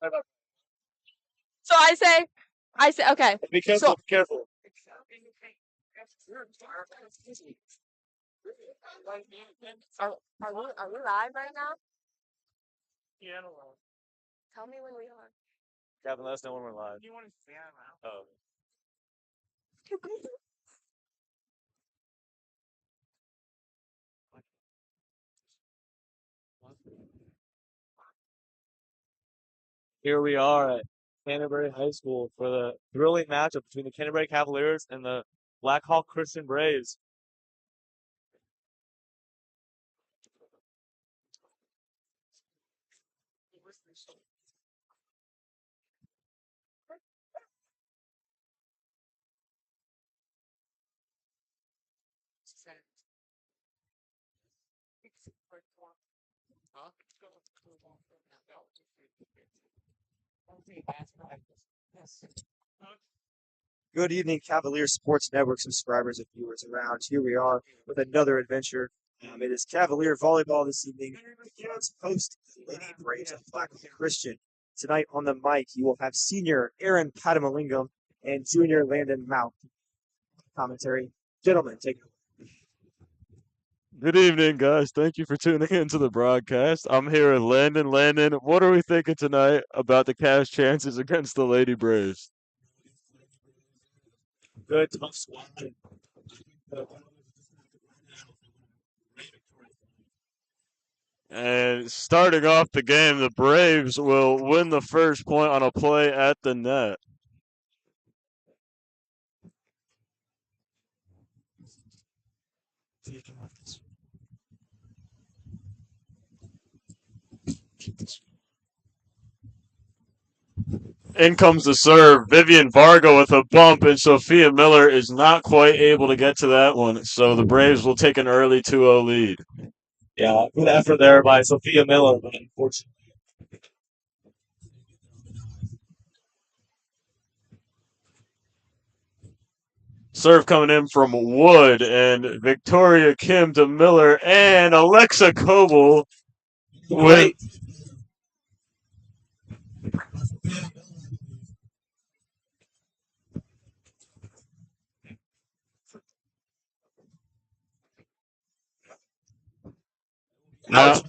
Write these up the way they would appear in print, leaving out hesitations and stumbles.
So I say, okay. Be careful. So Be careful. are we live right now? Tell me when we are. Gavin, let us know when we're live. Oh. Here we are at Canterbury High School for the thrilling matchup between the Canterbury Cavaliers and the Blackhawk Christian Braves. Good evening, Cavalier Sports Network subscribers and viewers around. Here we are with another adventure. It is Cavalier Volleyball this evening against host Lady Braves of Blackhawk Christian. Tonight on the mic, you will have senior Aaron Patamalingam and junior Landon Mount. Commentary. Gentlemen, take it. Good evening, guys. Thank you for tuning into the broadcast. I'm here with Landon. Landon, what are we thinking tonight about the Cavs' chances against the Lady Braves? Good, tough squad. And starting off the game, the Braves will win the first point on a play at the net. In comes the serve. Vivian Varga with a bump, and Sophia Miller is not quite able to get to that one. So the Braves will take an early 2-0 lead. Yeah, good effort there by Sophia Miller, but unfortunately. Serve coming in from Wood, and Victoria Kim to Miller, and Alexa Coble with now,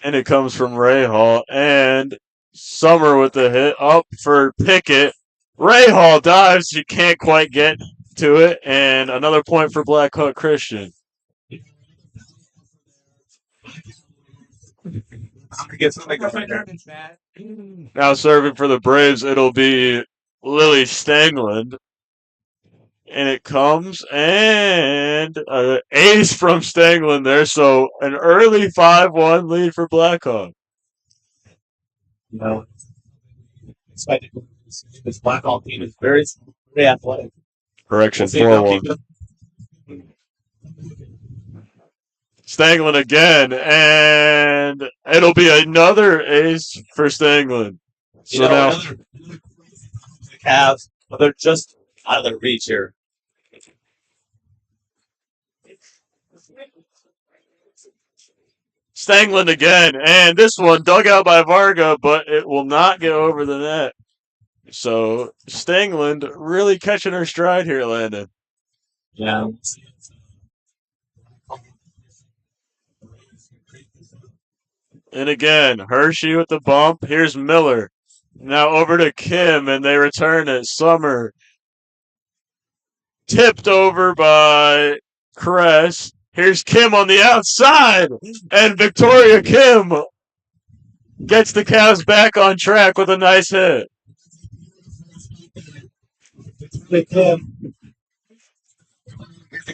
and it comes from Ray Hall, and Summer with the hit up for Pickett. Ray Hall dives, she can't quite get to it, and another point for Blackhawk Christian. Now serving for the Braves, it'll be Lily Stangland. And it comes, and ace from Stangland there, so an early 5-1 lead for Blackhawk. You know, this Blackhawk team is very athletic. Correction, 4-1. Stangland again, and it'll be another ace for Stangland. So now the Cavs, but they're just out of their reach here. Stangland again, and this one dug out by Varga, but it will not get over the net. So Stangland really catching her stride here, Landon. Yeah. And again, Hershey with the bump. Here's Miller. Now over to Kim, and they return it. Summer tipped over by Kress. Here's Kim on the outside, and Victoria Kim gets the Cavs back on track with a nice hit. The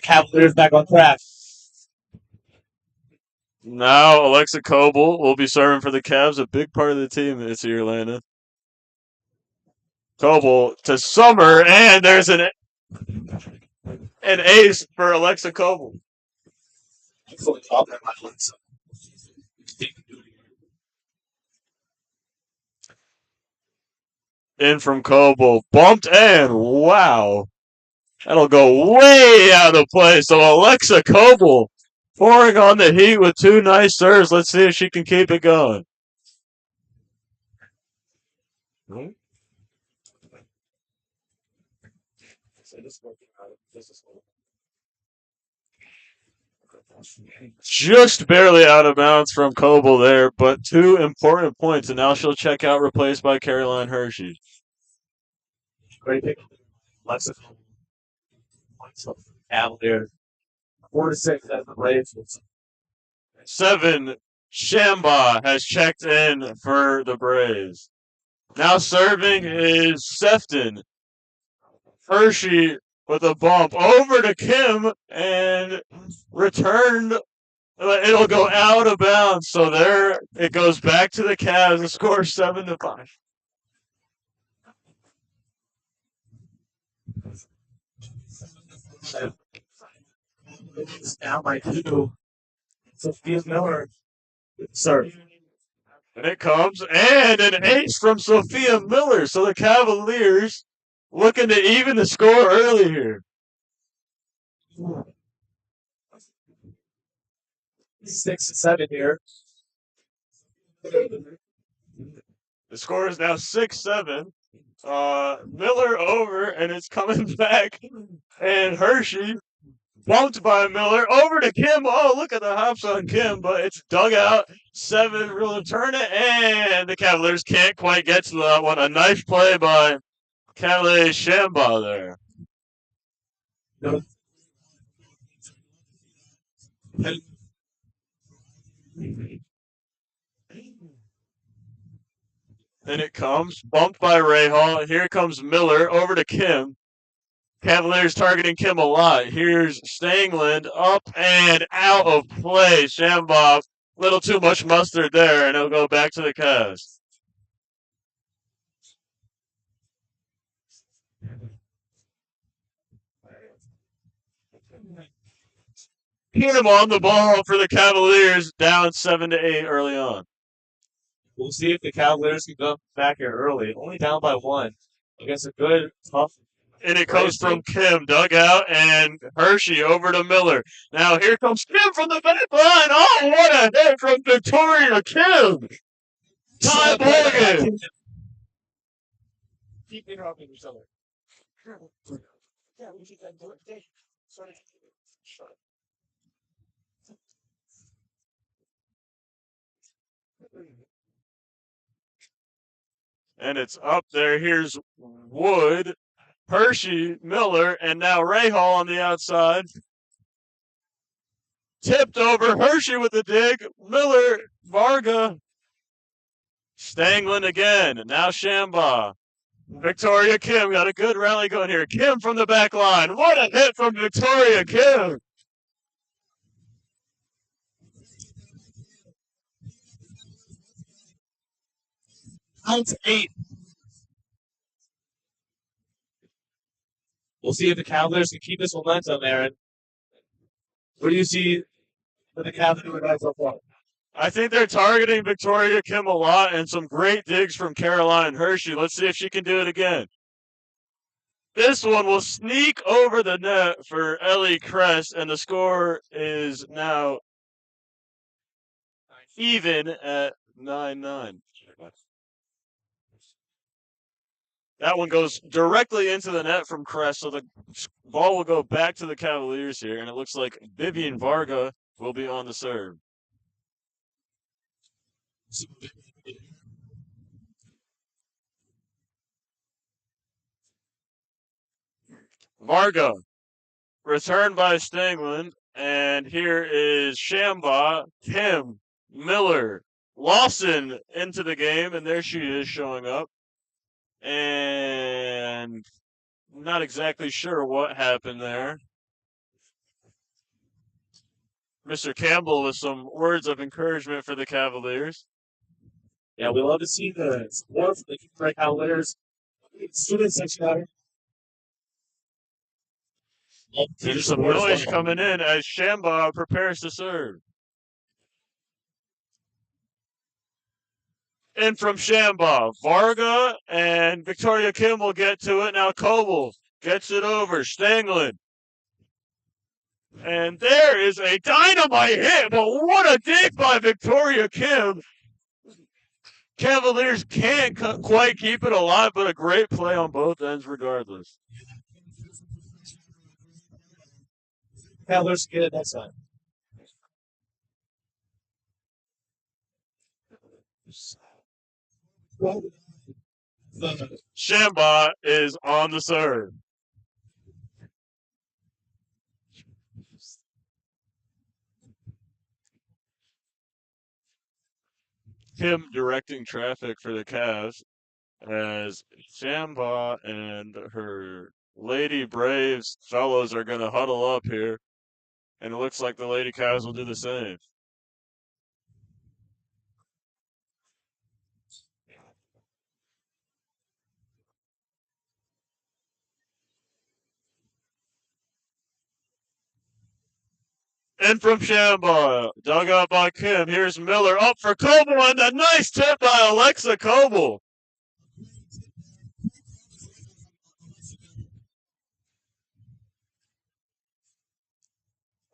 Cavaliers back on track. Now Alexa Coble will be serving for the Cavs, a big part of the team this year, Landon. Coble to Summer, and there's an ace for Alexa Coble. In from Coble, bumped, and wow. That'll go way out of play. So Alexa Coble Pouring on the heat with two nice serves. Let's see if she can keep it going. Just barely out of bounds from Coble there, but two important points, and now she'll check out, replaced by Caroline Hershey. Great pick. Lexus. Cavaliers. 4-6 as the Braves. 7, Shamba has checked in for the Braves. Now serving is Sefton. Hershey with a bump over to Kim and returned. It'll go out of bounds. So there it goes back to the Cavs. The score 7-5. It's now by 2. Sophia Miller. Sorry. And it comes, and an ace from Sophia Miller. So the Cavaliers looking to even the score early here. 6-7 here. The score is now 6-7. Miller over, and it's coming back. And Hershey bumped by Miller over to Kim. Oh, look at the hops on Kim, but it's dug out. 7 will return it, and the Cavaliers can't quite get to that one. A nice play by Cavaliers Shamba there. And it comes, bumped by Ray Hall. Here comes Miller over to Kim. Cavaliers targeting Kim a lot. Here's Stangland up and out of play. Shambov, little too much mustard there, and it'll go back to the Cavs. Kim on the ball for the Cavaliers, down 7-8 early on. We'll see if the Cavaliers can come back here early. Only down by 1 against a good, tough. And it comes from Kim, dug out, and Hershey over to Miller. Now here comes Kim from the back line. Oh, what a hit from Victoria Kim! Ty Morgan! Keep interrupting each other. And it's up there. Here's Wood, Hershey, Miller, and now Ray Hall on the outside. Tipped over. Hershey with the dig. Miller, Varga. Stangland again. Now Shamba. Victoria Kim got a good rally going here. Kim from the back line. What a hit from Victoria Kim. Out 8. We'll see if the Cavaliers can keep this momentum, Aaron. What do you see for the Cavaliers so far? I think they're targeting Victoria Kim a lot, and some great digs from Caroline Hershey. Let's see if she can do it again. This one will sneak over the net for Ellie Crest, and the score is now even at 9-9. That one goes directly into the net from Crest, so the ball will go back to the Cavaliers here, and it looks like Vivian Varga will be on the serve. Varga, returned by Stangland, and here is Shamba, Kim, Miller, Lawson into the game, and there she is showing up. And not exactly sure what happened there. Mr. Campbell with some words of encouragement for the Cavaliers. Yeah, we love to see the support from the Cavaliers. Student section out here. There's some noise coming in as Shamba prepares to serve. In from Shamba, Varga and Victoria Kim will get to it. Now Coble gets it over. Stangland. And there is a dynamite hit, but what a dig by Victoria Kim. Cavaliers can't quite keep it alive, but a great play on both ends regardless. Cavaliers get it next time. Shamba is on the serve. Kim directing traffic for the Cavs as Shamba and her Lady Braves fellows are going to huddle up here. And it looks like the Lady Cavs will do the same. In from Shamba, dug out by Kim. Here's Miller up for Coble, and a nice tip by Alexa Coble.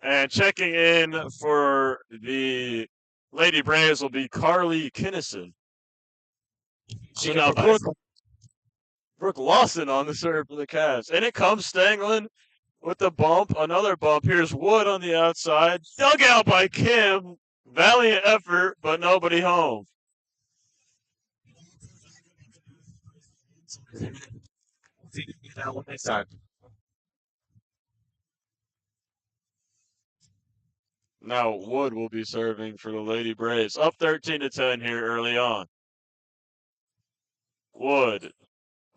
And checking in for the Lady Braves will be Carly Kinnison. So now Brooke Lawson on the serve for the Cavs. And it comes Stanglin with the bump. Another bump. Here's Wood on the outside. Dug out by Kim. Valiant effort, but nobody home. Next time. Now Wood will be serving for the Lady Braves. Up 13-10 here early on. Wood.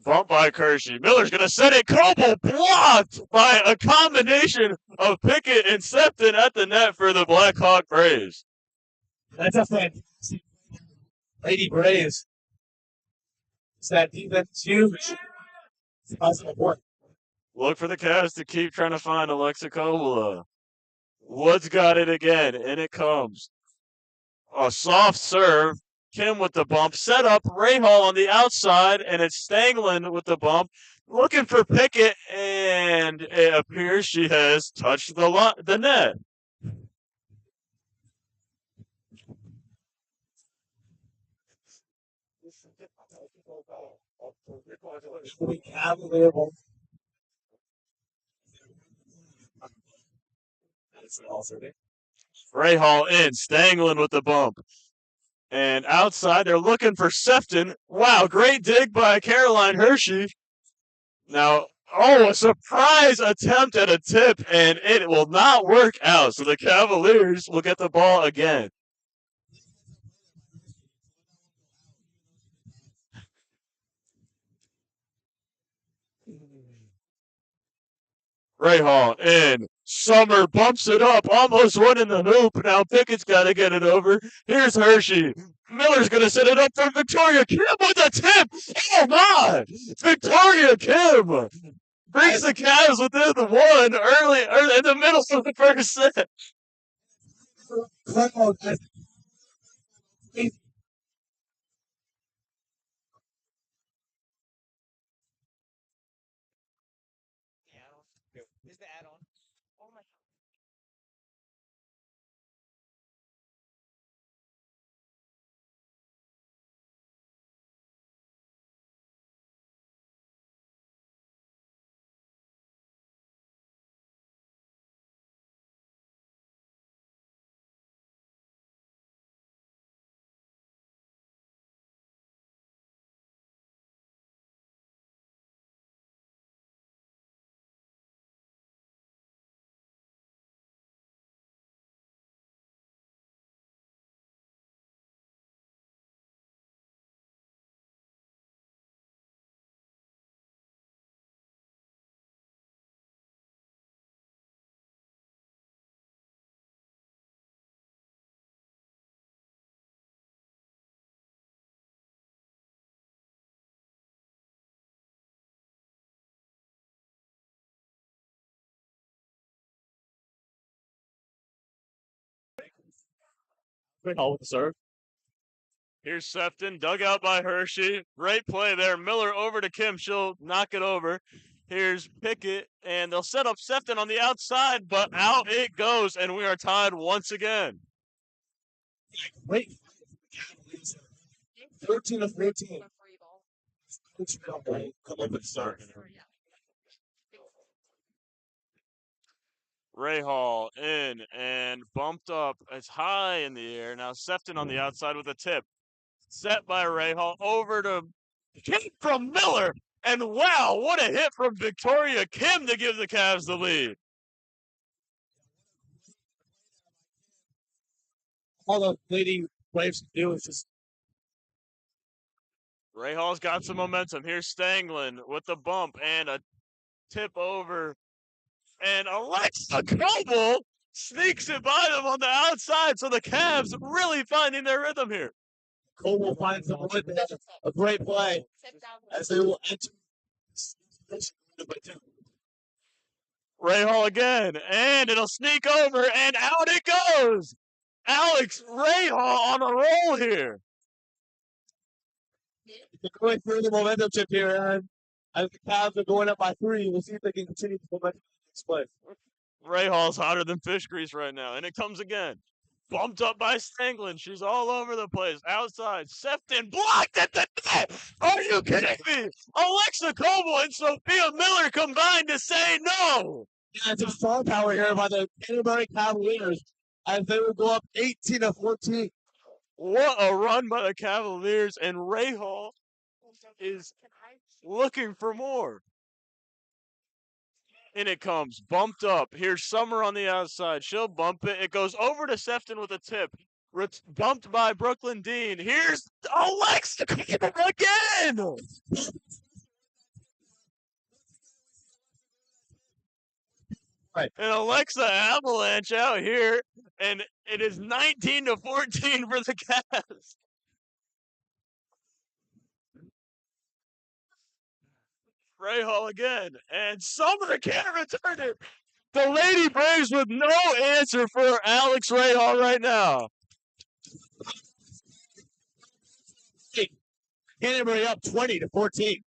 Bump by Kershey. Miller's going to set it. Coble blocked by a combination of Pickett and Septon at the net for the Blackhawk Braves. That's a fantastic Lady Braves. It's that defense huge. It's possible work. Look for the Cavs to keep trying to find Alexa Coble. Wood's got it again, and it comes. A soft serve. Kim with the bump. Set up. Rahal on the outside, and it's Stanglin with the bump. Looking for Pickett, and it appears she has touched the net. Rahal in. Stanglin with the bump. And outside, they're looking for Sefton. Wow, great dig by Caroline Hershey. Now, a surprise attempt at a tip, and it will not work out. So the Cavaliers will get the ball again. Rahal in. Summer bumps it up, almost winning the hoop. Now Pickett's got to get it over. Here's Hershey. Miller's going to set it up for Victoria Kim with a tip. Oh, my! Victoria Kim brings the Cavs within the one early in the middle of the first set. Is the add-on? Oh my. Rahal with the serve. Here's Sefton, dug out by Hershey. Great play there. Miller over to Kim. She'll knock it over. Here's Pickett, and they'll set up Sefton on the outside, but out it goes, and we are tied once again. Wait. 13 of 14. Come up and start. Rahal in and bumped up. It's high in the air. Now Sefton on the outside with a tip. Set by Rahal over to hit from Miller. And wow, what a hit from Victoria Kim to give the Cavs the lead. All the Lady Braves can do is just. Rahal's got some momentum. Here's Stanglin with the bump and a tip over. And Alexa Coble sneaks it by them on the outside. So the Cavs really finding their rhythm here. Coble finds the rhythm. A great play as they will enter. Rahal again, and it'll sneak over, and out it goes. Alex Rahal on a roll here. They're going through the momentum chip here, Aaron. As the Cavs are going up by 3, we'll see if they can continue the momentum next play. Rahal's hotter than fish grease right now, and it comes again. Bumped up by Stanglin. She's all over the place. Outside. Sefton blocked at the net. Are you kidding me? Alexa Coble and Sophia Miller combined to say no. Yeah, it's a strong power here by the Canterbury Cavaliers as they will go up 18 of 14. What a run by the Cavaliers, and Rahal is looking for more. In it comes, bumped up. Here's Summer on the outside. She'll bump it. It goes over to Sefton with a tip. Bumped by Brooklyn Dean. Here's Alexa again. Right. And Alexa avalanche out here, and it is 19 to 14 for the Cavs. Rahal again, and Summer can't return it. The Lady Braves with no answer for Alex Rahal right now. Canterbury up 20 to 14.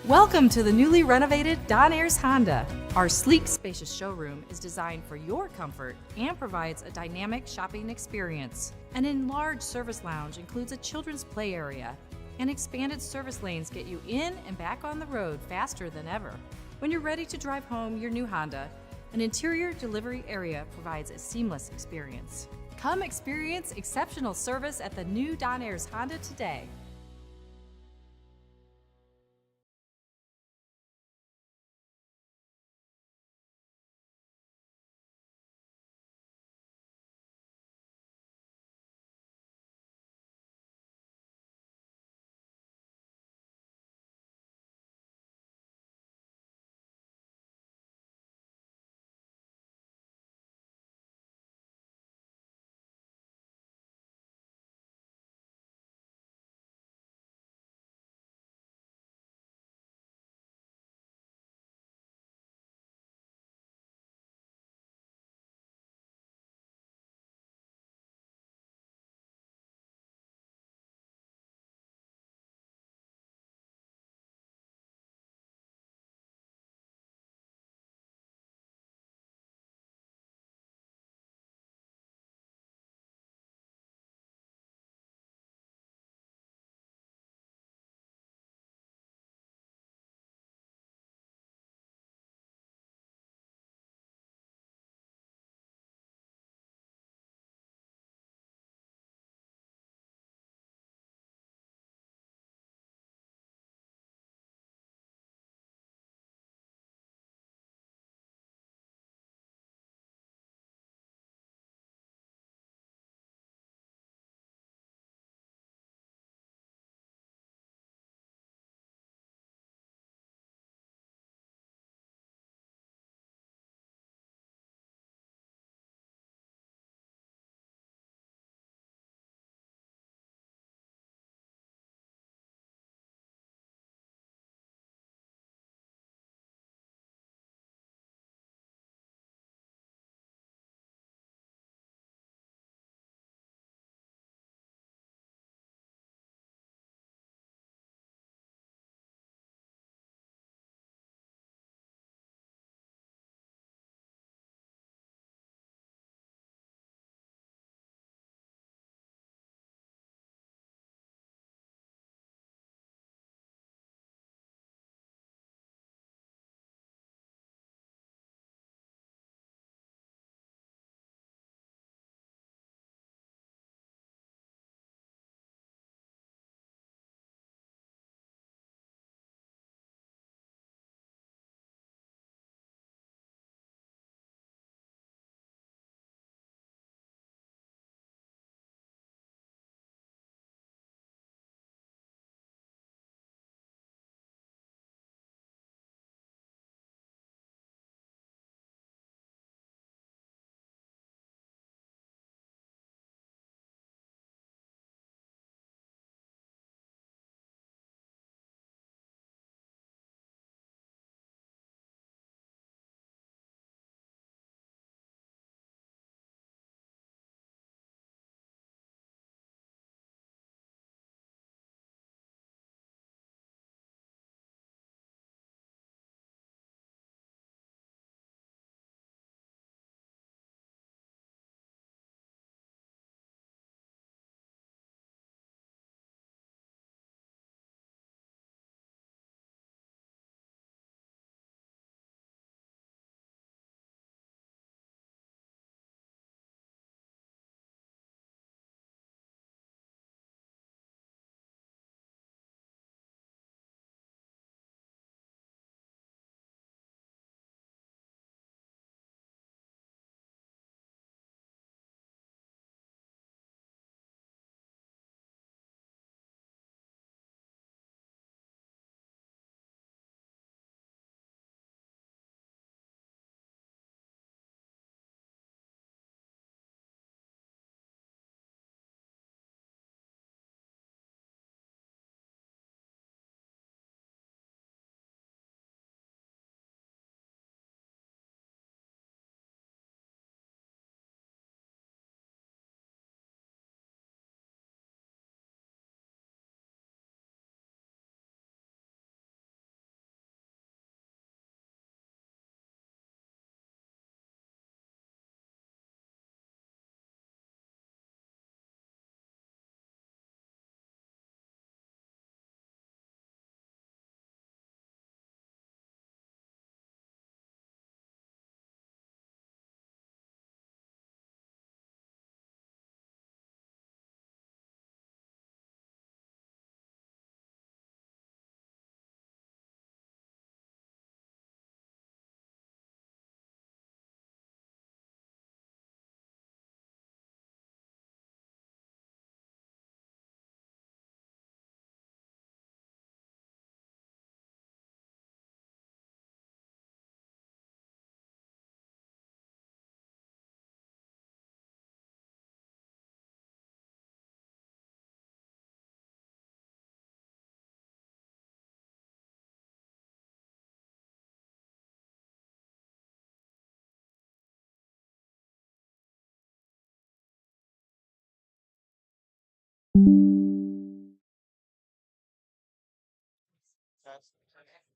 Welcome to the newly renovated Don Ayers Honda. Our sleek, spacious showroom is designed for your comfort and provides a dynamic shopping experience. An enlarged service lounge includes a children's play area, and expanded service lanes get you in and back on the road faster than ever. When you're ready to drive home your new Honda, an interior delivery area provides a seamless experience. Come experience exceptional service at the new Don Ayers Honda today.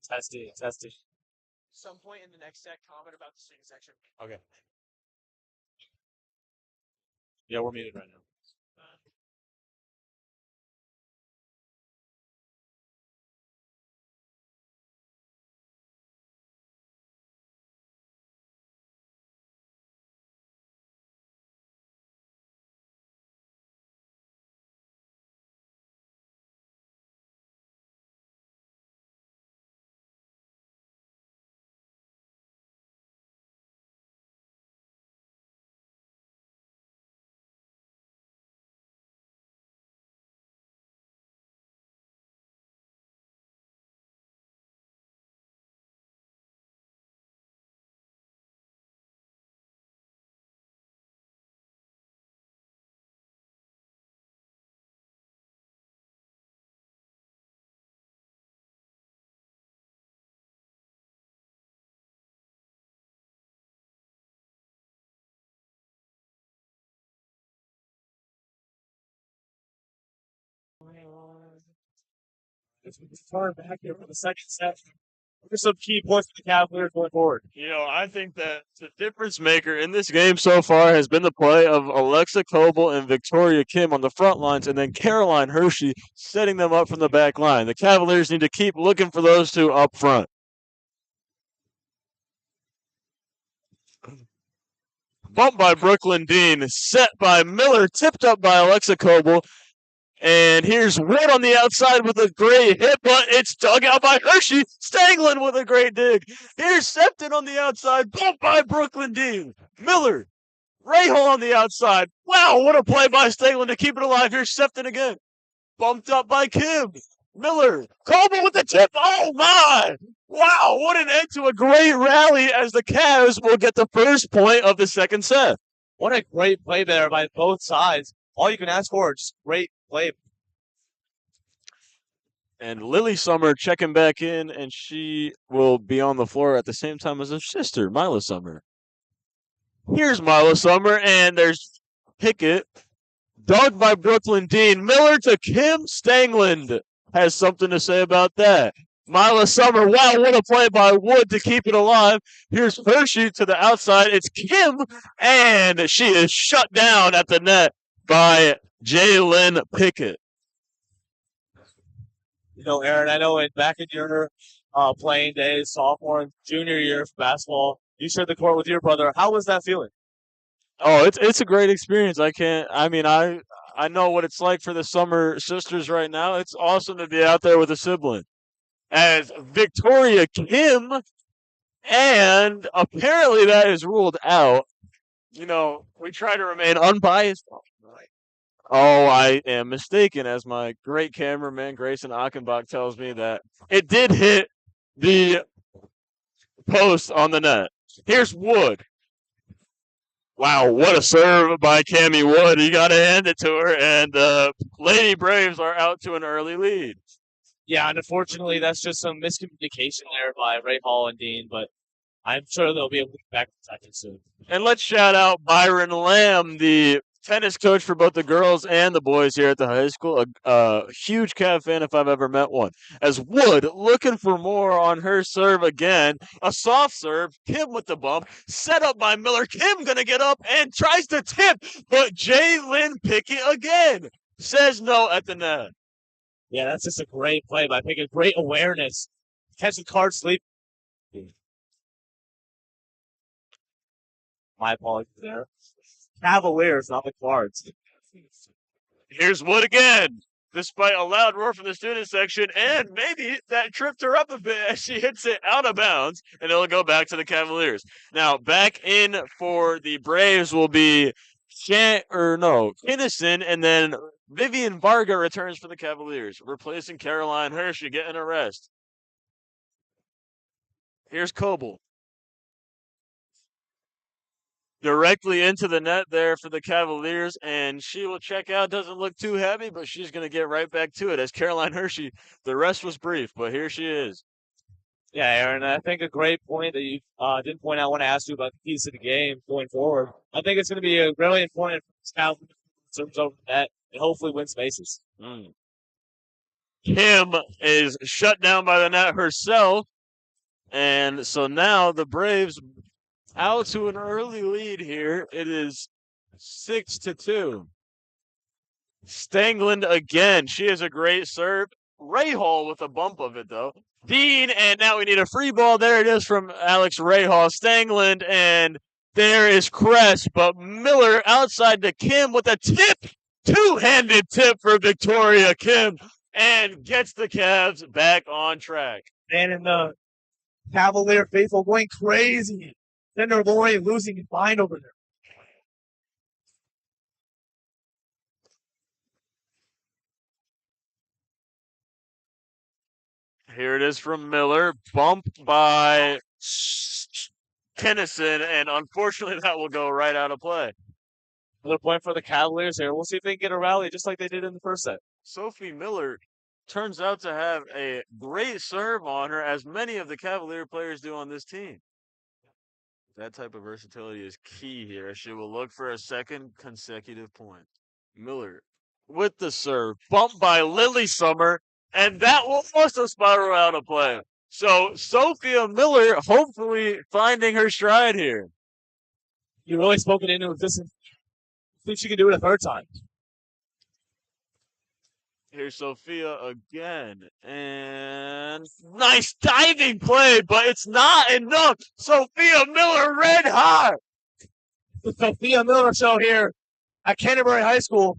Testing, testing. Some point in the next set, comment about the student section. Okay. Yeah, we're muted right now. Far back here for the second set. What are some key points for the Cavaliers going forward? I think that the difference maker in this game so far has been the play of Alexa Coble and Victoria Kim on the front lines, and then Caroline Hershey setting them up from the back line. The Cavaliers need to keep looking for those two up front. Bumped by Brooklyn Dean, set by Miller, tipped up by Alexa Coble. And here's Wood on the outside with a great hit, but it's dug out by Hershey. Stanglin with a great dig. Here's Septon on the outside, bumped by Brooklyn Dean. Miller, Rahal on the outside. Wow, what a play by Stanglin to keep it alive. Here's Septon again. Bumped up by Kim. Miller, Coble with the tip. Oh my! Wow, what an end to a great rally as the Cavs will get the first point of the second set. What a great play there by both sides. All you can ask for is just great play. And Lily Summer checking back in, and she will be on the floor at the same time as her sister, Mila Summer. Here's Mila Summer, and there's Pickett. Dug by Brooklyn Dean. Miller to Kim. Stangland has something to say about that. Mila Summer, wow, what a play by Wood to keep it alive. Here's Hershey to the outside. It's Kim, and she is shut down at the net by Jalen Pickett. Aaron, I know back in your playing days, sophomore and junior year of basketball, you shared the court with your brother. How was that feeling? Oh, it's a great experience. I know what it's like for the Summer sisters right now. It's awesome to be out there with a sibling. As Victoria Kim, and apparently that is ruled out. We try to remain unbiased. Oh, I am mistaken, as my great cameraman, Grayson Achenbach, tells me that it did hit the post on the net. Here's Wood. Wow, what a serve by Cammie Wood. You got to hand it to her, and Lady Braves are out to an early lead. Yeah, and unfortunately, that's just some miscommunication there by Ray Hall and Dean, but I'm sure they'll be able to get back to second soon. And let's shout out Byron Lamb, the tennis coach for both the girls and the boys here at the high school. A huge Cav fan if I've ever met one. As Wood looking for more on her serve again. A soft serve. Kim with the bump. Set up by Miller. Kim going to get up and tries to tip. But Jalen Pickett again says no at the net. Yeah, that's just a great play by Pickett. Great awareness. Catching card sleep. My apologies there. Cavaliers, not the Cards. Here's Wood again, despite a loud roar from the student section, and maybe that tripped her up a bit as she hits it out of bounds, and it'll go back to the Cavaliers. Now, back in for the Braves will be Kinnison, and then Vivian Varga returns for the Cavaliers, replacing Caroline Hershey, getting a rest. Here's Coble. Directly into the net there for the Cavaliers, and she will check out. Doesn't look too heavy, but she's going to get right back to it as Caroline Hershey. The rest was brief, but here she is. Yeah, Aaron, I think a great point that you didn't point out when I asked you about the keys to the game going forward. I think it's going to be a really important for Cavaliers over the net and hopefully win spaces. Kim is shut down by the net herself. And so now the Braves out to an early lead here. It is 6-2. Stangland again. She has a great serve. Rahal with a bump of it, though. Dean, and now we need a free ball. There it is from Alex Rahal. Stangland, and there is Kress, but Miller outside to Kim with a tip. Two-handed tip for Victoria Kim, and gets the Cavs back on track. And the Cavalier faithful going crazy. Then they're losing his mind over there. Here it is from Miller. Bumped by Kennison, and unfortunately that will go right out of play. Another point for the Cavaliers here. We'll see if they can get a rally just like they did in the first set. Sophie Miller turns out to have a great serve on her, as many of the Cavalier players do on this team. That type of versatility is key here. She will look for a second consecutive point. Miller with the serve, bumped by Lily Summer, and that will also spiral out of play. So Sophia Miller hopefully finding her stride here. You really spoke it into existence. Think she can do it a third time. Here's Sophia again, and nice diving play, but it's not enough. Sophia Miller red hot. The Sophia Miller show here at Canterbury High School.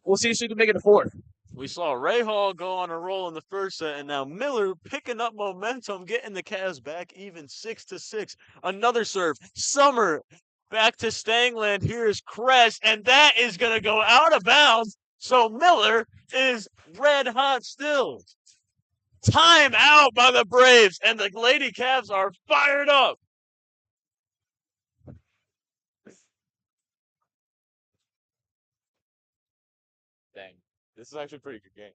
We'll see if she can make it a fourth. We saw Rahal go on a roll in the first set, and now Miller picking up momentum, getting the Cavs back even 6-6. Another serve. Summer back to Stangland. Here's Kress, and that is going to go out of bounds. So Miller is red hot still. Time out by the Braves, and the Lady Cavs are fired up. Dang. This is actually a pretty good game.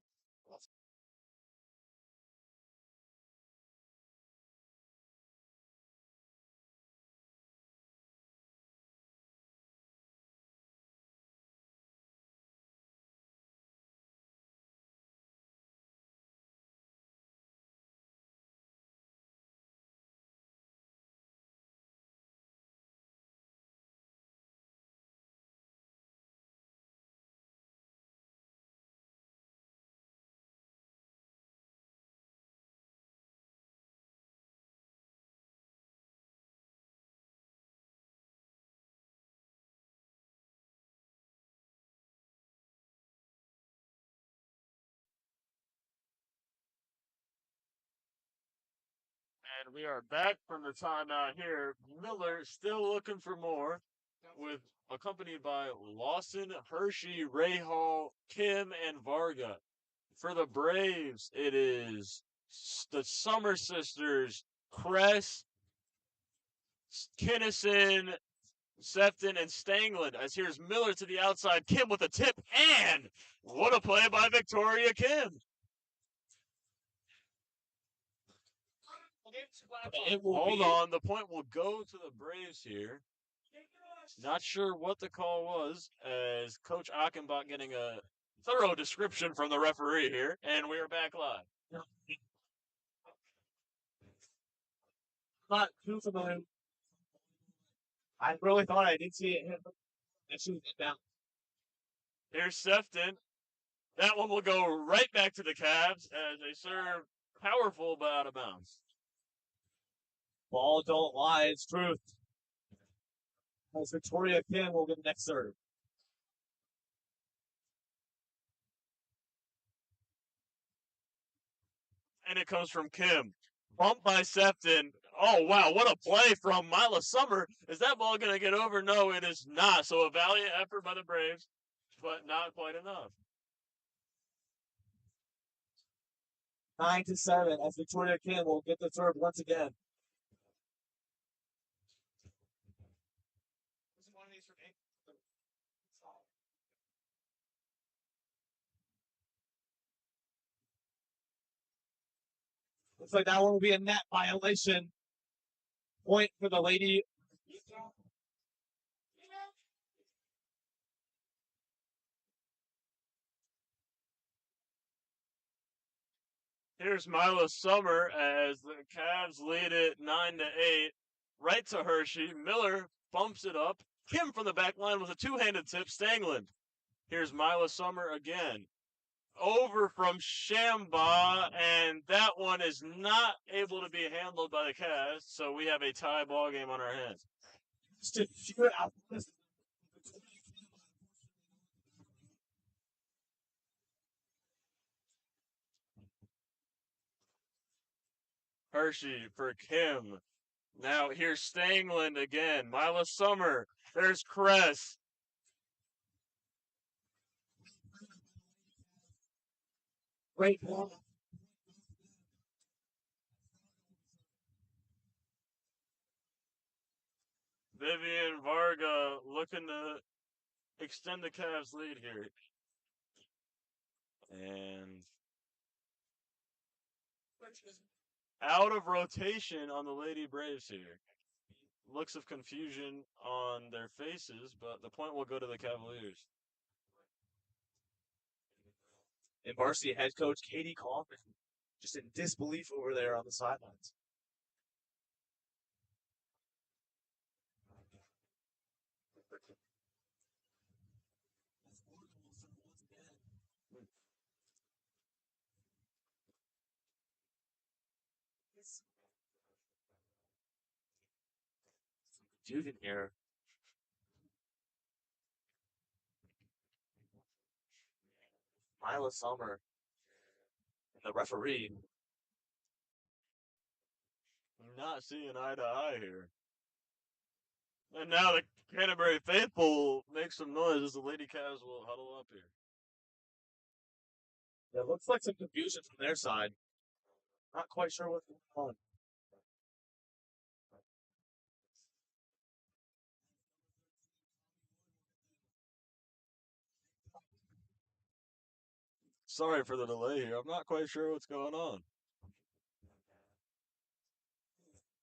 And we are back from the timeout here. Miller still looking for more, with accompanied by Lawson, Hershey, Rahal, Kim, and Varga. For the Braves, it is the Summer Sisters, Kress, Kinnison, Sefton, and Stangland. As here's Miller to the outside, Kim with a tip, and what a play by Victoria Kim. Hold on, the point will go to the Braves here. Not sure what the call was, as Coach Achenbach getting a thorough description from the referee here, and we are back live. Not too familiar. I really thought I did see it hit, and she was down. Here's Sefton. That one will go right back to the Cavs as they serve powerful but out of bounds. Ball don't lie, it's truth. As Victoria Kim will get the next serve. And it comes from Kim. Bumped by Sefton. Oh, wow, what a play from Mila Summer. Is that ball going to get over? No, it is not. So a valiant effort by the Braves, but not quite enough. 9-7 as Victoria Kim will get the serve once again. Looks like that one will be a net violation. Point for the Lady. Here's Mila Summer as the Cavs lead it 9-8. Right to Hershey. Miller bumps it up. Kim from the back line with a two-handed tip. Stangland. Here's Mila Summer again. Over from Shamba, and that one is not able to be handled by the Cavs, so we have a tie ball game on our hands. Hershey for Kim. Now here's Stangland again. Mila Summer. There's Kress. Great ball. Vivian Varga looking to extend the Cavs lead here. And out of rotation on the Lady Braves here. Looks of confusion on their faces, but the point will go to the Cavaliers. And varsity head coach Katie Kaufman just in disbelief over there on the sidelines. Confusion here. Mila Summer and the referee. Not seeing eye to eye here. And now the Canterbury faithful will make some noise as the Lady Cavs will huddle up here. It looks like some confusion from their side. Not quite sure what's going on. Sorry for the delay here. I'm not quite sure what's going on.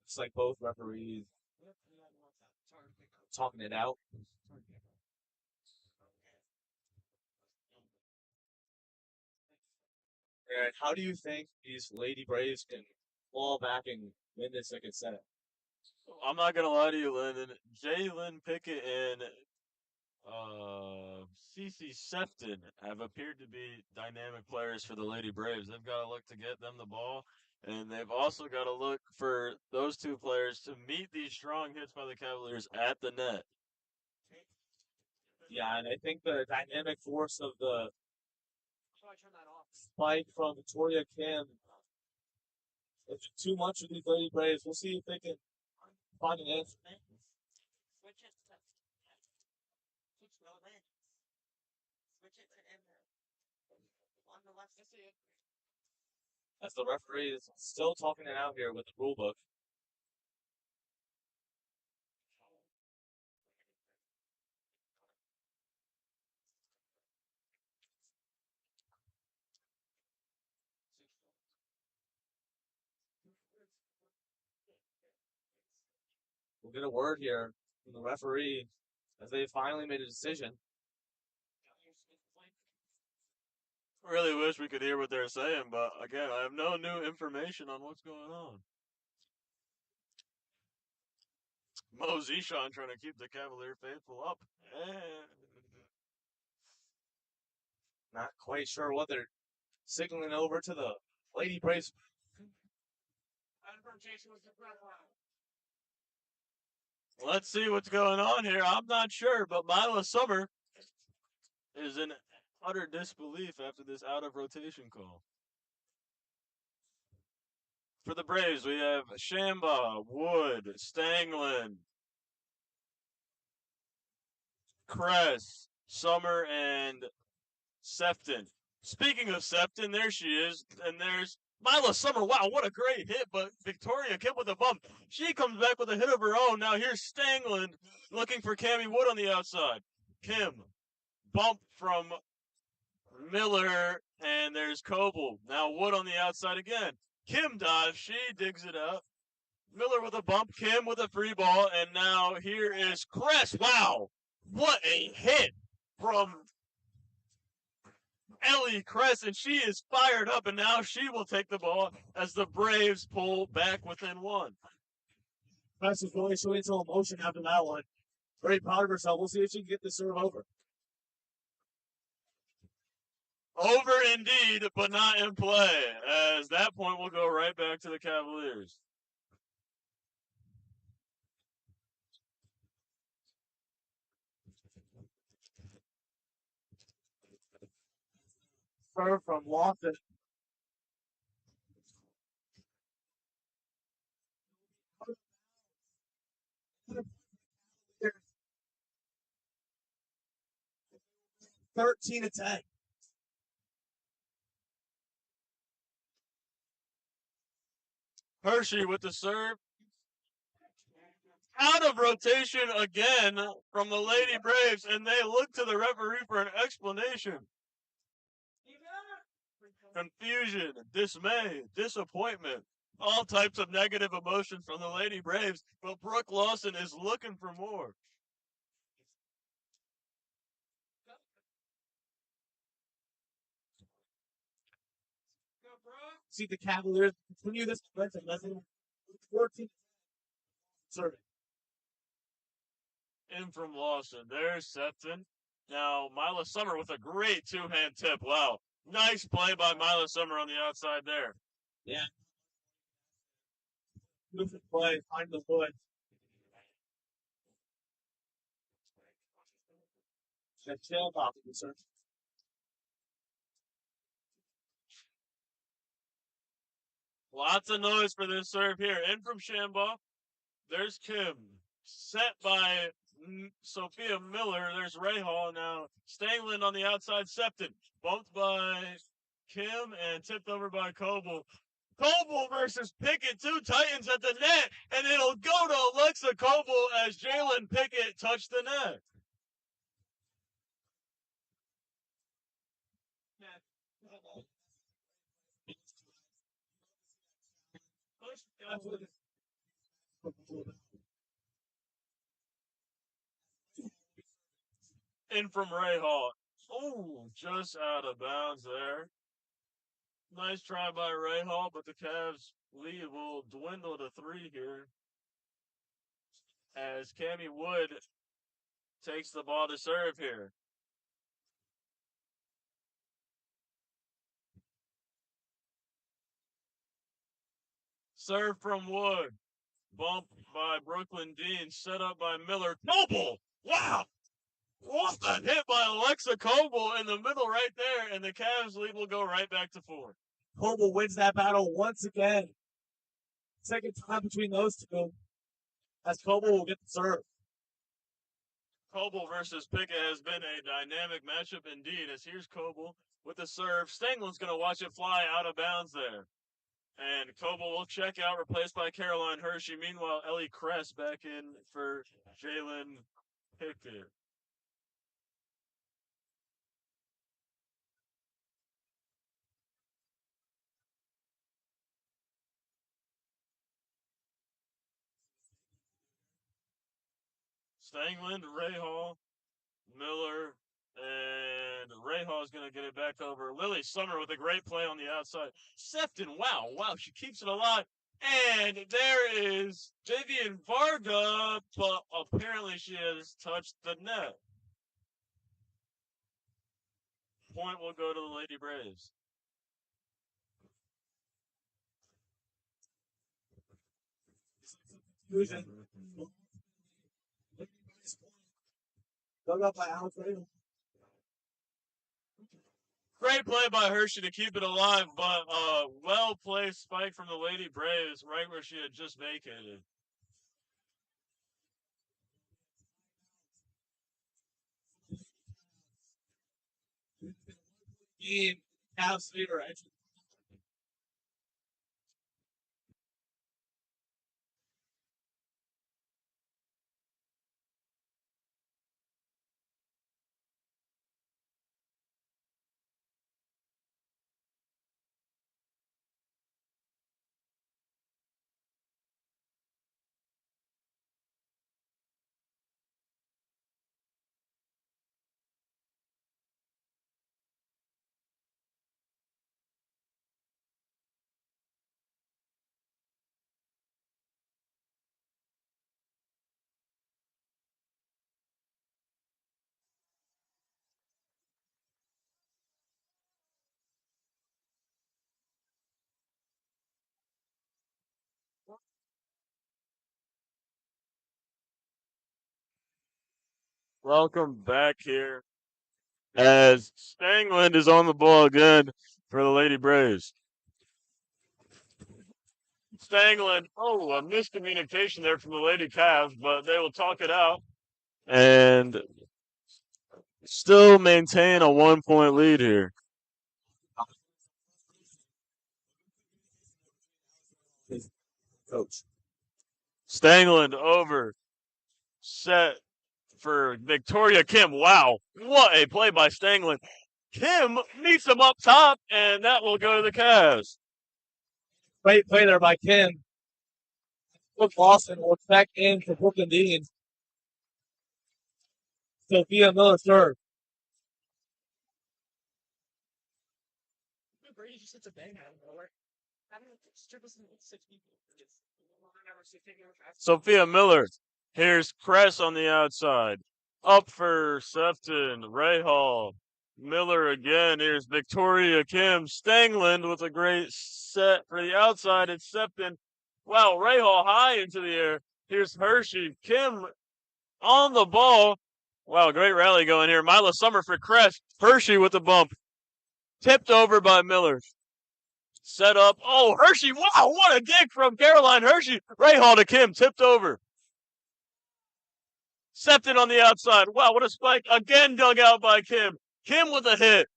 It's like both referees talking it out. And how do you think these Lady Braves can fall back and win this second set? I'm not gonna lie to you, Lyndon. Jalen Pickett and CC Sefton have appeared to be dynamic players for the Lady Braves. They've got to look to get them the ball, and they've also got to look for those two players to meet these strong hits by the Cavaliers at the net. Yeah, and I think the dynamic force of the So I turn that off. spike from Victoria Kim is too much for these Lady Braves. We'll see if they can find an answer. Switch it to switch the lens. Switch it to image. On the left. Let's see it. As the referee is still talking it out here with the rule book. We'll get a word here from the referee as they finally made a decision. Really wish we could hear what they're saying, but again, I have no new information on what's going on. Mo Zishan trying to keep the Cavalier faithful up. Not quite sure what they're signaling over to the Lady Braves. Let's see what's going on here. I'm not sure, but Mila Summer is in utter disbelief after this out of rotation call. For the Braves, we have Shamba, Wood, Stangland, Kress, Summer, and Sefton. Speaking of Sefton, there she is, and there's Mila Summer. Wow, what a great hit, but Victoria Kim with a bump. She comes back with a hit of her own. Now here's Stangland looking for Cammie Wood on the outside. Kim, bump from Miller, and there's Coble. Now Wood on the outside again. Kim dives. She digs it out. Miller with a bump. Kim with a free ball. And now here is Kress. Wow. What a hit from Ellie Cress, and she is fired up, and now she will take the ball as the Braves pull back within one. Cress is really showing some emotion after that one. Very proud of herself. We'll see if she can get the serve over. Over indeed, but not in play, as that point will go right back to the Cavaliers. Serve from Lofton. There's 13-10. Hershey with the serve. Out of rotation again from the Lady Braves, and they look to the referee for an explanation. Confusion, dismay, disappointment, all types of negative emotions from the Lady Braves, but Brooke Lawson is looking for more. See the Cavaliers continue this momentum. 14. Serving. In from Lawson. There's Sefton. Now, Mila Summer with a great two-hand tip. Wow. Nice play by Mila Summer on the outside there. Yeah. Beautiful play. Find the foot. Chill about it, sir. Lots of noise for this serve here. In from Shambaugh. There's Kim. Set by Sophia Miller. There's Ray Hall now. Stangland on the outside. Septon. Bumped by Kim and tipped over by Coble. Coble versus Pickett. Two Titans at the net. And it'll go to Alexa Coble as Jalen Pickett touched the net. In from Ray Hall. Oh, just out of bounds there. Nice try by Ray Hall, but the Cavs' lead will dwindle to 3 here. As Cammie Wood takes the ball to serve here. Serve from Wood. Bump by Brooklyn Dean. Set up by Miller. Coble! Wow! What a hit by Alexa Coble in the middle right there, and the Cavs lead will go right back to 4. Coble wins that battle once again. Second time between those two. As Coble will get the serve. Coble versus Pickett has been a dynamic matchup indeed, as here's Coble with the serve. Stangland's going to watch it fly out of bounds there. And Coble will check out, replaced by Caroline Hershey. Meanwhile, Ellie Cress back in for Jalen Pickett. Stangland, Ray Hall, Miller, and Ray Hall is going to get it back over. Lily Summer with a great play on the outside. Sefton, wow, she keeps it alive. And there is Vivian Varga, but apparently she has touched the net. Point will go to the Lady Braves. Dug up by Alex Raven. Great play by Hershey to keep it alive, but well-placed spike from the Lady Braves right where she had just vacated. Game, Cavs leader, Welcome back here as Stangland is on the ball again for the Lady Braves. Stangland, a miscommunication there from the Lady Cavs, but they will talk it out and still maintain a 1-point lead here. Coach. Stangland over, set for Victoria Kim. Wow, what a play by Stangland. Kim meets him up top, and that will go to the Cavs. Great play there by Kim. Look, Boston will check in for Brooklyn Dean. Sophia Miller serve. Brady just hits a bang out of nowhere. I don't know, triples and 6 people. Sophia Miller. Here's Kress on the outside. Up for Sefton. Ray Hall. Miller again. Here's Victoria Kim. Stangland with a great set for the outside. It's Sefton. Wow, Ray Hall high into the air. Here's Hershey. Kim on the ball. Wow, great rally going here. Mila Summer for Kress. Hershey with the bump. Tipped over by Miller. Set up. Oh, Hershey. Wow, what a dig from Caroline Hershey. Ray Hall to Kim. Tipped over. Sefton on the outside. Wow, what a spike. Again dug out by Kim. Kim with a hit.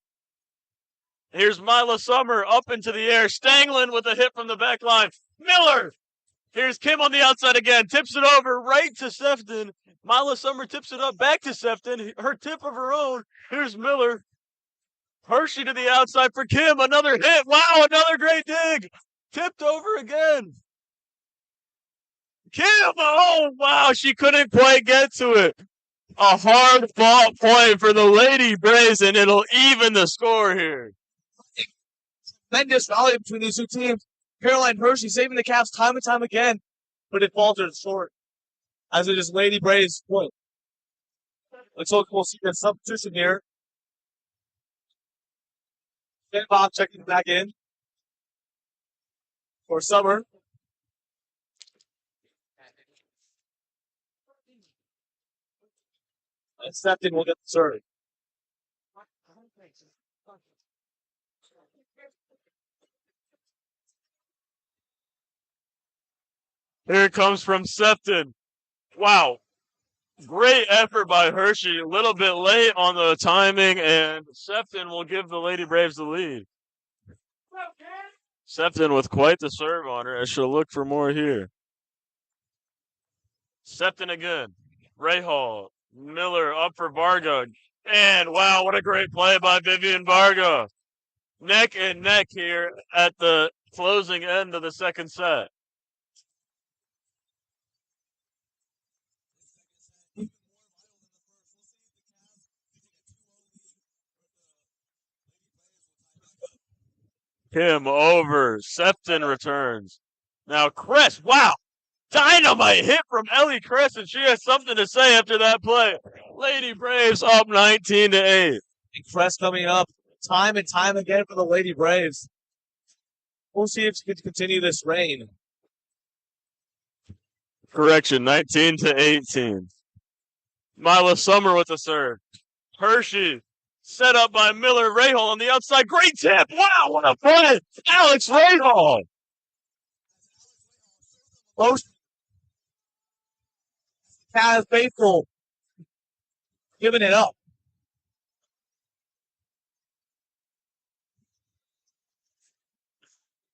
Here's Mila Summer up into the air. Stangland with a hit from the back line. Miller. Here's Kim on the outside again. Tips it over right to Sefton. Mila Summer tips it up back to Sefton. Her tip of her own. Here's Miller. Hershey to the outside for Kim. Another hit. Wow, another great dig. Tipped over again. Kim. Oh, wow. She couldn't quite get to it. A hard fought point for the Lady Braves, and it'll even the score here. Tremendous rally between these two teams. Caroline Hershey saving the Cavs time and time again, but it faltered short as it is Lady Braves' point. Let's hope we'll see a substitution here. Bob checking back in for Summer. And Sefton will get the serve. Here it comes from Sefton. Wow. Great effort by Hershey. A little bit late on the timing, and Sefton will give the Lady Braves the lead. Sefton with quite the serve on her, as she'll look for more here. Sefton again. Ray Hall. Miller up for Varga. And wow, what a great play by Vivian Varga. Neck and neck here at the closing end of the second set. Kim over. Sefton returns. Now Kress. Wow. Dynamite hit from Ellie Kress, and she has something to say after that play. Lady Braves up 19-8. Kress coming up time and time again for the Lady Braves. We'll see if she can continue this reign. Correction, 19-18. Mila Summer with the serve. Hershey set up by Miller. Rahal on the outside. Great tip. Wow, what a play. Alex Rahal. Most Cavs faithful giving it up.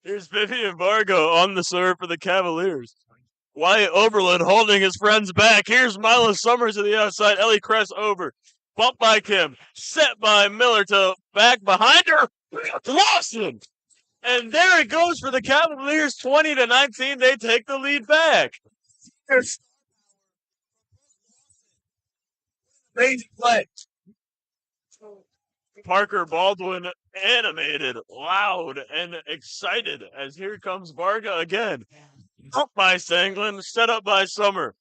Here's Vivian Varga on the serve for the Cavaliers. Wyatt Oberlin holding his friends back. Here's Mila Summers to the outside. Ellie Kress over. Bump by Kim. Set by Miller to back behind her. Lawson. And there it goes for the Cavaliers. 20-19. They take the lead back. Amazing play. Parker Baldwin animated, loud, and excited as here comes Varga again. Up by Stangland, set up by Summer.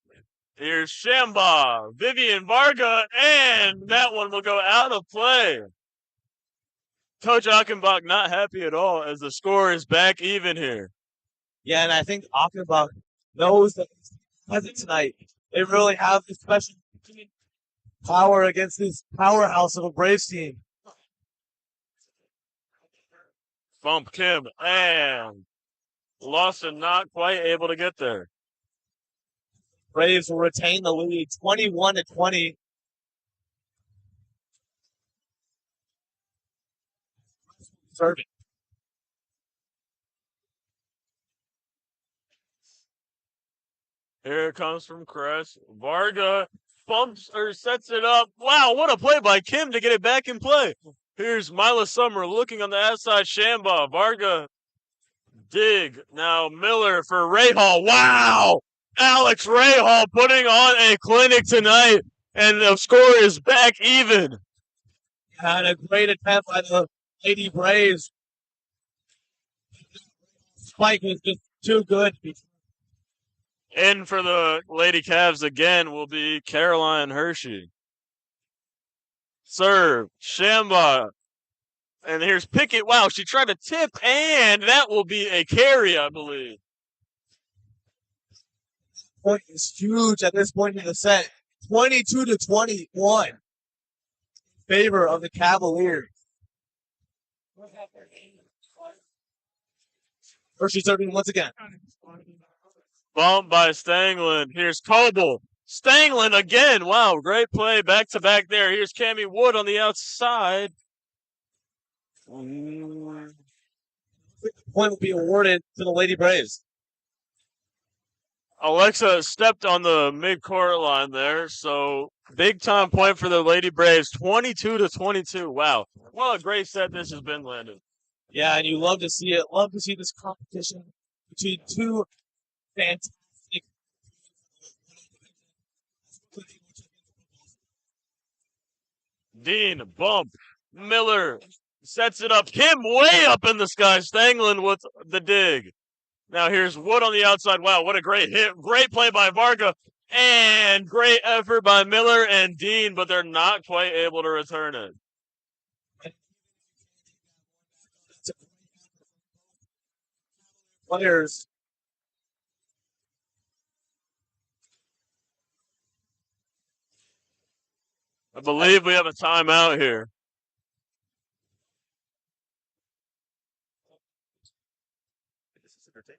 Here's Shamba, Vivian Varga, and that one will go out of play. Coach Achenbach not happy at all as the score is back even here. Yeah, and I think Achenbach knows that he has it tonight. They really have this special team. Power against this powerhouse of a Braves team. Bump Kim and Lawson not quite able to get there. Braves will retain the lead 21-20. Serving. Here it comes from Cress. Varga bumps or sets it up. Wow, what a play by Kim to get it back in play. Here's Mila Summer looking on the outside. Shamba. Varga. Dig. Now Miller for Rahal. Wow! Alex Rahal putting on a clinic tonight, and the score is back even. Had a great attempt by the Lady Braves. Spike was just too good. In for the Lady Cavs again will be Caroline Hershey. Serve. Shamba. And here's Pickett. Wow, she tried to tip, and that will be a carry, I believe. Point is huge at this point in the set. 22-21 in favor of the Cavaliers. Hershey serving once again. Bump by Stanglin. Here's Coble. Stanglin again. Wow, great play back to back there. Here's Cammie Wood on the outside. The point will be awarded to the Lady Braves. Alexa stepped on the mid-court line there, so big time point for the Lady Braves, 22-22. Wow, what a great set this has been, Landon. Yeah, and you love to see it. Love to see this competition between two fantastic. Dean, bump. Miller sets it up. Kim way up in the sky. Stanglin with the dig. Now here's Wood on the outside. Wow, what a great hit. Great play by Varga. And great effort by Miller and Dean, but they're not quite able to return it. Players. I believe we have a timeout here. This is entertaining.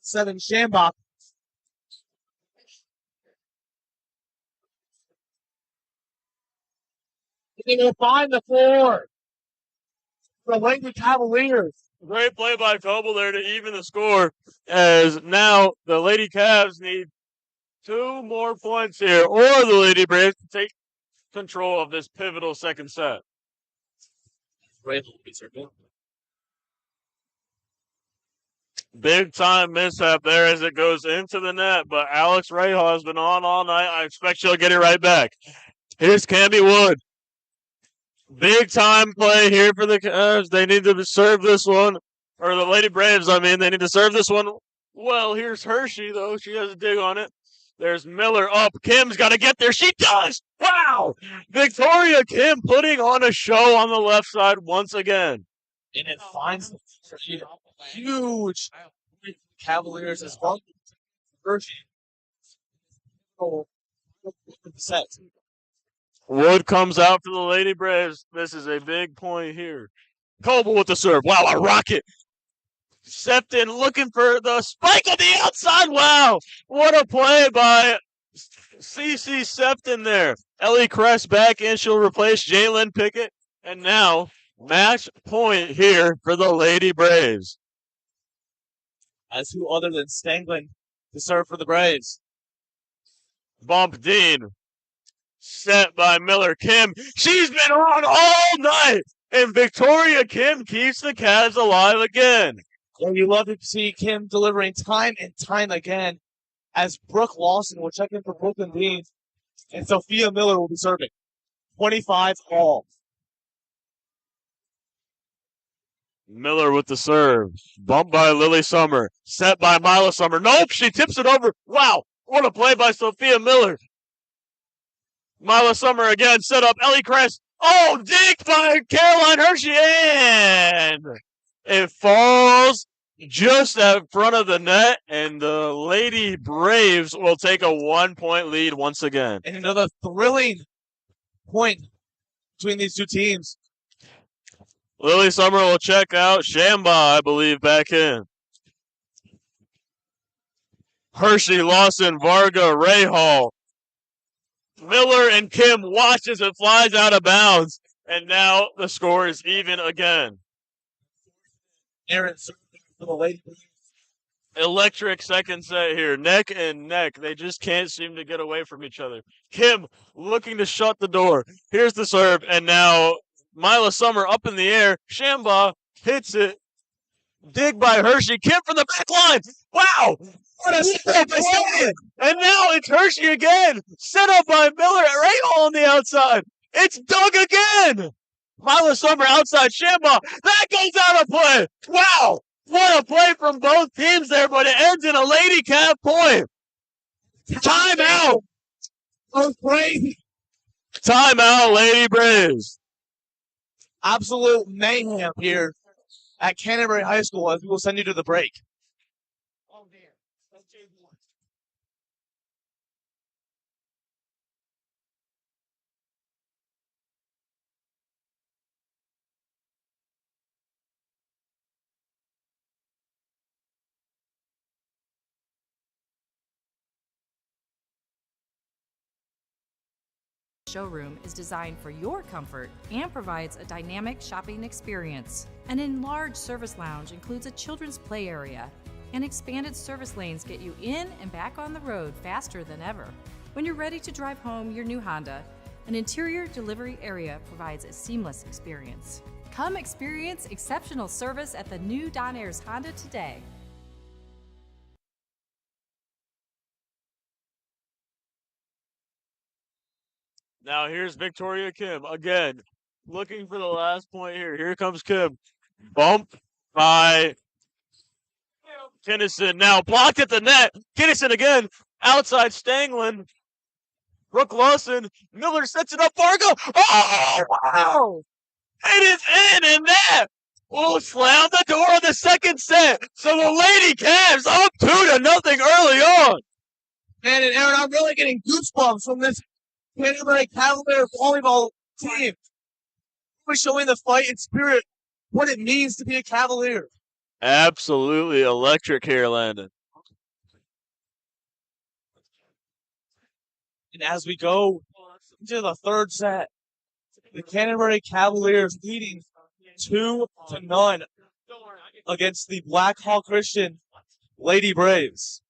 Seven Shambach. They're going to find the floor. The Lady Cavaliers. Great play by Coble there to even the score, as now the Lady Cavs need 2 more points here, or the Lady Braves to take control of this pivotal second set. Big time mishap there as it goes into the net, but Alex Rahal has been on all night. I expect she'll get it right back. Here's Cammie Wood. Big time play here for the Cavs. They need to serve this one, or the Lady Braves, I mean, they need to serve this one. Well, here's Hershey, though. She has a dig on it. There's Miller up. Kim's got to get there. She does. Wow. Victoria Kim putting on a show on the left side once again. And it finds the huge Cavaliers as well. Hershey. Set. Wood comes out for the Lady Braves. This is a big point here. Coble with the serve. Wow, a rocket. Septon looking for the spike on the outside. Wow, what a play by CC Septon there. Ellie Cress back in. She'll replace Jalen Pickett. And now Match point here for the Lady Braves. As who other than Stanglin to serve for the Braves? Bump Dean. Set by Miller Kim. She's been on all night. And Victoria Kim keeps the Cavs alive again. And you love to see Kim delivering time and time again. As Brooke Lawson will check in for Brooklyn Dean. And Sophia Miller will be serving. 25 all. Miller with the serve. Bumped by Lily Summer. Set by Mila Summer. Nope, she tips it over. Wow, what a play by Sophia Miller. Mila Summer again, set up Ellie Kress. Oh, dinked by Caroline Hershey, and it falls just in front of the net, and the Lady Braves will take a 1-point lead once again. And another thrilling point between these two teams. Lily Summer will check out. Shamba, I believe, back in. Hershey, Lawson, Varga, Rahal. Miller and Kim watch as it flies out of bounds. And now the score is even again. Aaron for the Lady Braves. Electric second set here. Neck and neck. They just can't seem to get away from each other. Kim looking to shut the door. Here's the serve. And now Mila Summer up in the air. Shamba hits it. Dig by Hershey. Kim from the back line. Wow. What a step by Summer. And now it's Hershey again. Set up by Miller. Rahal on the outside. It's Doug again. Mila Summer outside. Shamba. That goes out of play. Wow. What a play from both teams there, but it ends in a Lady Cav point. Timeout. Timeout, Lady Braves. Absolute mayhem here at Canterbury High School as we will send you to the break. Oh, man. That's J1. Showroom is designed for your comfort and provides a dynamic shopping experience. An enlarged service lounge includes a children's play area, and expanded service lanes get you in and back on the road faster than ever. When you're ready to drive home your new Honda, an interior delivery area provides a seamless experience. Come experience exceptional service at the new Don Ayers Honda today. Now here's Victoria Kim again, looking for the last point here. Here comes Kim. Bump by Kinnison. Now blocked at the net. Kinnison again. Outside Stanglin. Brooke Lawson. Miller sets it up. Varga. Oh, wow. It is in, and that will slam the door on the second set. So the Lady Cavs up 2-0 early on. Man, and Aaron, I'm really getting goosebumps from this Canterbury Cavaliers volleyball team. We're showing the fight and spirit, what it means to be a Cavalier. Absolutely electric here, Landon. And as we go into the third set, the Canterbury Cavaliers leading 2-0 against the Blackhawk Christian Lady Braves.